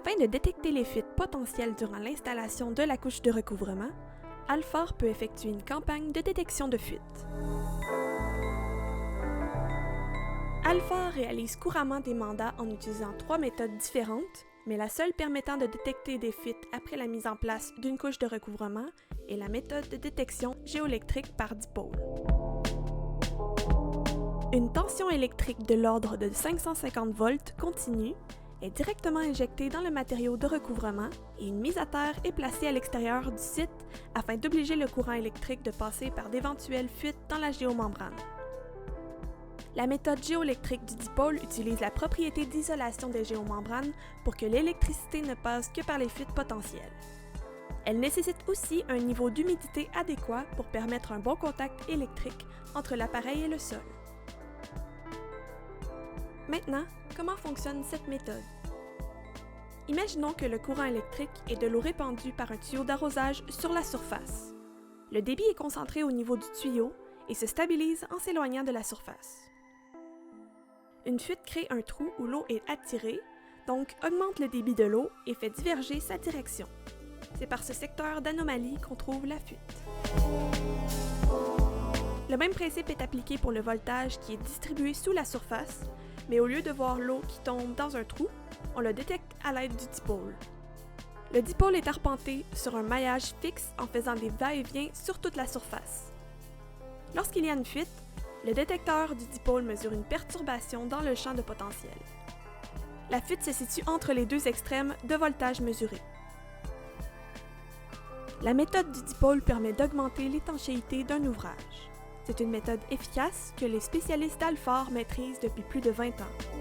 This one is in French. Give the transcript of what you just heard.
Afin de détecter les fuites potentielles durant l'installation de la couche de recouvrement, Alphar peut effectuer une campagne de détection de fuites. Alphar réalise couramment des mandats en utilisant 3 méthodes différentes, mais la seule permettant de détecter des fuites après la mise en place d'une couche de recouvrement est la méthode de détection géoélectrique par dipôle. Une tension électrique de l'ordre de 550 volts continue est directement injectée dans le matériau de recouvrement et une mise à terre est placée à l'extérieur du site afin d'obliger le courant électrique de passer par d'éventuelles fuites dans la géomembrane. La méthode géoélectrique du dipôle utilise la propriété d'isolation des géomembranes pour que l'électricité ne passe que par les fuites potentielles. Elle nécessite aussi un niveau d'humidité adéquat pour permettre un bon contact électrique entre l'appareil et le sol. Maintenant, comment fonctionne cette méthode? Imaginons que le courant électrique est de l'eau répandue par un tuyau d'arrosage sur la surface. Le débit est concentré au niveau du tuyau et se stabilise en s'éloignant de la surface. Une fuite crée un trou où l'eau est attirée, donc augmente le débit de l'eau et fait diverger sa direction. C'est par ce secteur d'anomalie qu'on trouve la fuite. Le même principe est appliqué pour le voltage qui est distribué sous la surface, mais au lieu de voir l'eau qui tombe dans un trou, on le détecte à l'aide du dipôle. Le dipôle est arpenté sur un maillage fixe en faisant des va-et-vient sur toute la surface. Lorsqu'il y a une fuite, le détecteur du dipôle mesure une perturbation dans le champ de potentiel. La fuite se situe entre les deux extrêmes de voltage mesuré. La méthode du dipôle permet d'augmenter l'étanchéité d'un ouvrage. C'est une méthode efficace que les spécialistes d'Alphar maîtrisent depuis plus de 20 ans.